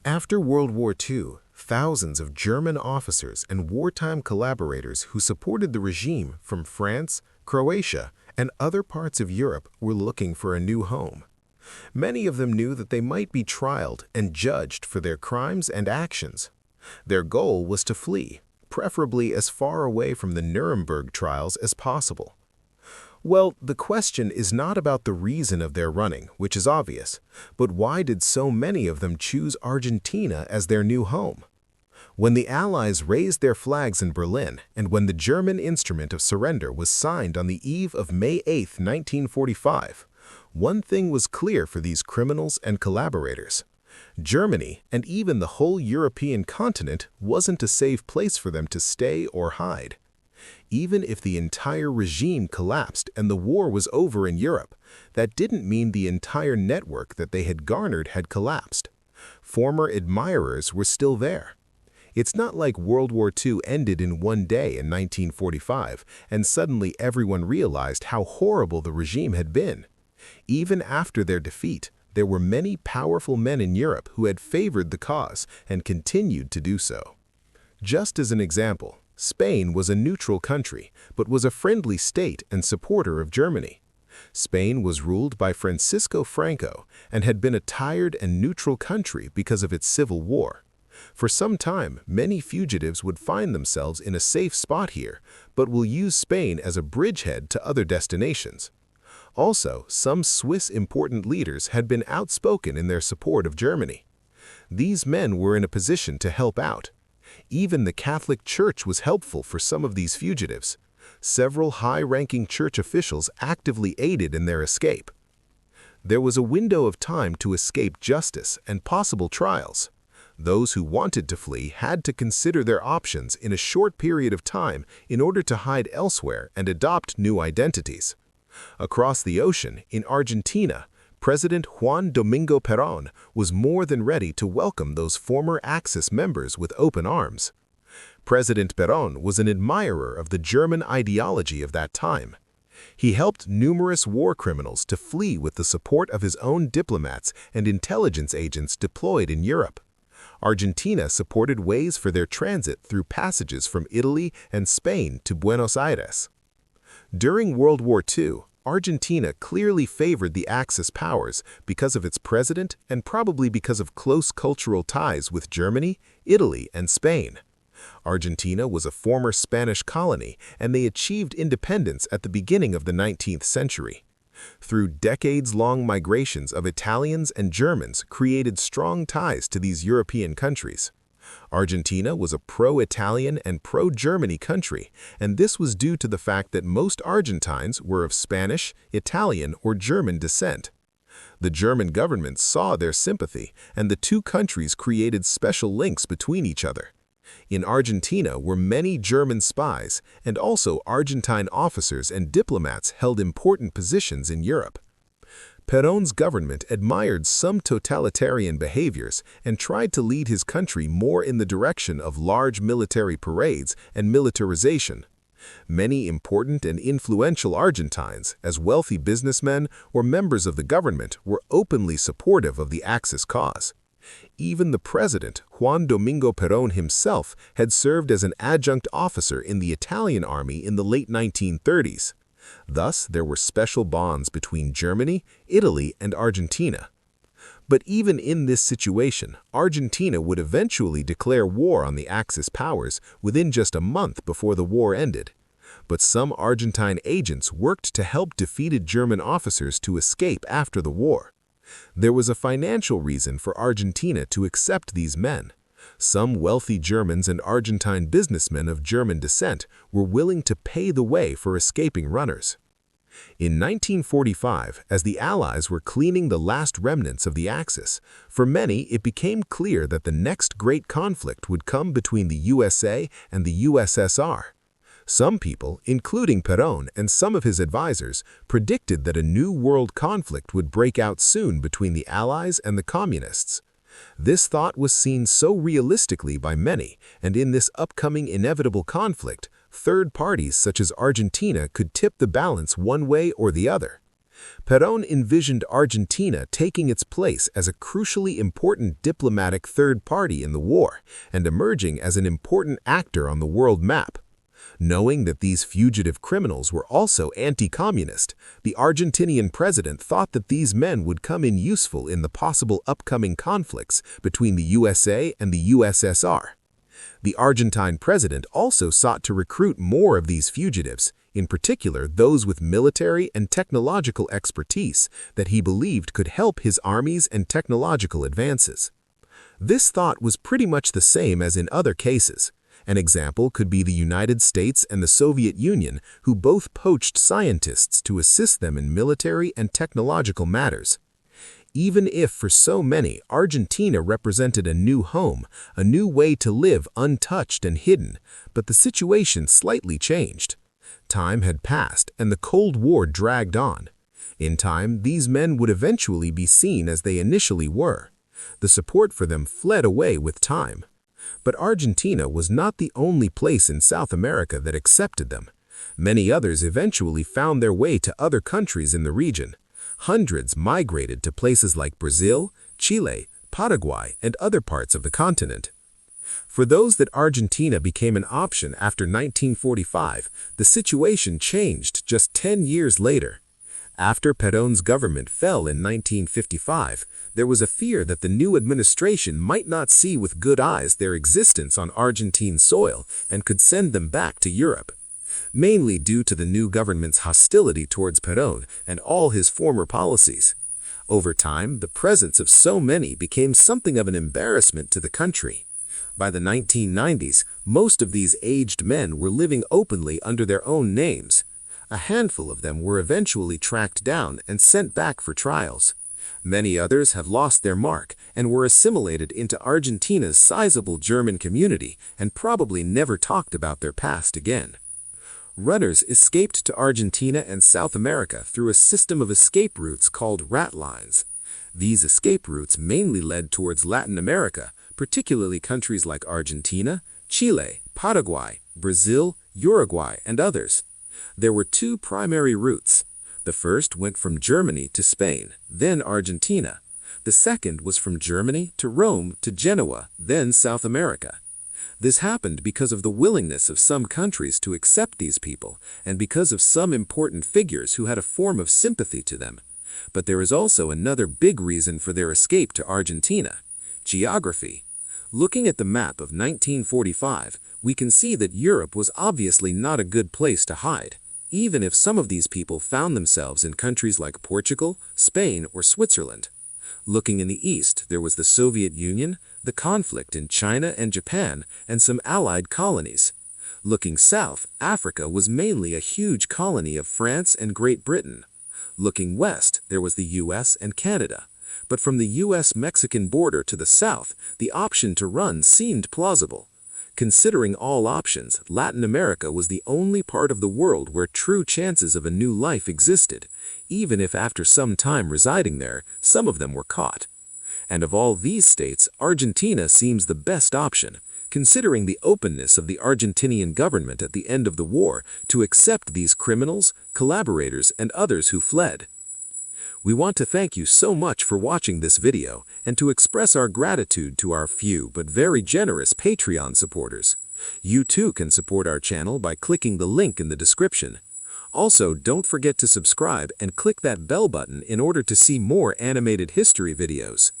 After World War II, thousands of German officers and wartime collaborators who supported the regime from France, Croatia, and other parts of Europe were looking for a new home. Many of them knew that they might be trialed and judged for their crimes and actions. Their goal was to flee, preferably as far away from the Nuremberg trials as possible. Well, the question is not about the reason of their running, which is obvious, but why did so many of them choose Argentina as their new home? When the Allies raised their flags in Berlin and when the German instrument of surrender was signed on the eve of May 8, 1945, one thing was clear for these criminals and collaborators. Germany, and even the whole European continent, wasn't a safe place for them to stay or hide. Even if the entire regime collapsed and the war was over in Europe, that didn't mean the entire network that they had garnered had collapsed. Former admirers were still there. It's not like World War II ended in one day in 1945 and suddenly everyone realized how horrible the regime had been. Even after their defeat, there were many powerful men in Europe who had favored the cause and continued to do so. Just as an example, Spain was a neutral country, but was a friendly state and supporter of Germany. Spain was ruled by Francisco Franco and had been a tired and neutral country because of its civil war. For some time, many fugitives would find themselves in a safe spot here, but will use Spain as a bridgehead to other destinations. Also, some Swiss important leaders had been outspoken in their support of Germany. These men were in a position to help out. Even the Catholic Church was helpful for some of these fugitives. Several high-ranking church officials actively aided in their escape. There was a window of time to escape justice and possible trials. Those who wanted to flee had to consider their options in a short period of time in order to hide elsewhere and adopt new identities. Across the ocean, in Argentina, President Juan Domingo Perón was more than ready to welcome those former Axis members with open arms. President Perón was an admirer of the German ideology of that time. He helped numerous war criminals to flee with the support of his own diplomats and intelligence agents deployed in Europe. Argentina supported ways for their transit through passages from Italy and Spain to Buenos Aires. During World War II, Argentina clearly favored the Axis powers because of its president and probably because of close cultural ties with Germany, Italy, and Spain. Argentina was a former Spanish colony, and they achieved independence at the beginning of the 19th century. Through decades-long migrations of Italians and Germans created strong ties to these European countries. Argentina was a pro-Italian and pro-Germany country, and this was due to the fact that most Argentines were of Spanish, Italian, or German descent. The German government saw their sympathy, and the two countries created special links between each other. In Argentina were many German spies, and also Argentine officers and diplomats held important positions in Europe. Perón's government admired some totalitarian behaviors and tried to lead his country more in the direction of large military parades and militarization. Many important and influential Argentines, as wealthy businessmen or members of the government, were openly supportive of the Axis cause. Even the president, Juan Domingo Perón himself, had served as an adjunct officer in the Italian army in the late 1930s. Thus, there were special bonds between Germany, Italy, and Argentina. But even in this situation, Argentina would eventually declare war on the Axis powers within just a month before the war ended. But some Argentine agents worked to help defeated German officers to escape after the war. There was a financial reason for Argentina to accept these men. Some wealthy Germans and Argentine businessmen of German descent were willing to pay the way for escaping runners. In 1945, as the Allies were cleaning the last remnants of the Axis, for many it became clear that the next great conflict would come between the USA and the USSR. Some people, including Perón and some of his advisors, predicted that a new world conflict would break out soon between the Allies and the Communists. This thought was seen so realistically by many, and in this upcoming inevitable conflict, third parties such as Argentina could tip the balance one way or the other. Perón envisioned Argentina taking its place as a crucially important diplomatic third party in the war and emerging as an important actor on the world map. Knowing that these fugitive criminals were also anti-communist, the Argentinian president thought that these men would come in useful in the possible upcoming conflicts between the USA and the USSR. The Argentine president also sought to recruit more of these fugitives, in particular those with military and technological expertise that he believed could help his armies and technological advances. This thought was pretty much the same as in other cases. An example could be the United States and the Soviet Union, who both poached scientists to assist them in military and technological matters. Even if for so many Argentina represented a new home, a new way to live untouched and hidden, but the situation slightly changed. Time had passed and the Cold War dragged on. In time, these men would eventually be seen as they initially were. The support for them fled away with time. But Argentina was not the only place in South America that accepted them. Many others eventually found their way to other countries in the region. Hundreds migrated to places like Brazil, Chile, Paraguay, and other parts of the continent. For those that Argentina became an option after 1945, the situation changed just 10 years later. After Perón's government fell in 1955, there was a fear that the new administration might not see with good eyes their existence on Argentine soil and could send them back to Europe. Mainly due to the new government's hostility towards Perón and all his former policies. Over time, the presence of so many became something of an embarrassment to the country. By the 1990s, most of these aged men were living openly under their own names. A handful of them were eventually tracked down and sent back for trials. Many others have lost their mark and were assimilated into Argentina's sizable German community and probably never talked about their past again. Runners escaped to Argentina and South America through a system of escape routes called Ratlines. These escape routes mainly led towards Latin America, particularly countries like Argentina, Chile, Paraguay, Brazil, Uruguay, and others. There were two primary routes. The first went from Germany to Spain, then Argentina. The second was from Germany to Rome to Genoa, then South America. This happened because of the willingness of some countries to accept these people and because of some important figures who had a form of sympathy to them. But there is also another big reason for their escape to Argentina: geography. Looking at the map of 1945, we can see that Europe was obviously not a good place to hide, even if some of these people found themselves in countries like Portugal, Spain, or Switzerland. Looking in the east, there was the Soviet Union, the conflict in China and Japan, and some allied colonies. Looking south, Africa was mainly a huge colony of France and Great Britain. Looking west, there was the US and Canada. But from the US-Mexican border to the south, the option to run seemed plausible. Considering all options, Latin America was the only part of the world where true chances of a new life existed, even if after some time residing there, some of them were caught. And of all these states, Argentina seems the best option, considering the openness of the Argentinian government at the end of the war to accept these criminals, collaborators, and others who fled. We want to thank you so much for watching this video and to express our gratitude to our few but very generous Patreon supporters. You too can support our channel by clicking the link in the description. Also, don't forget to subscribe and click that bell button in order to see more animated history videos.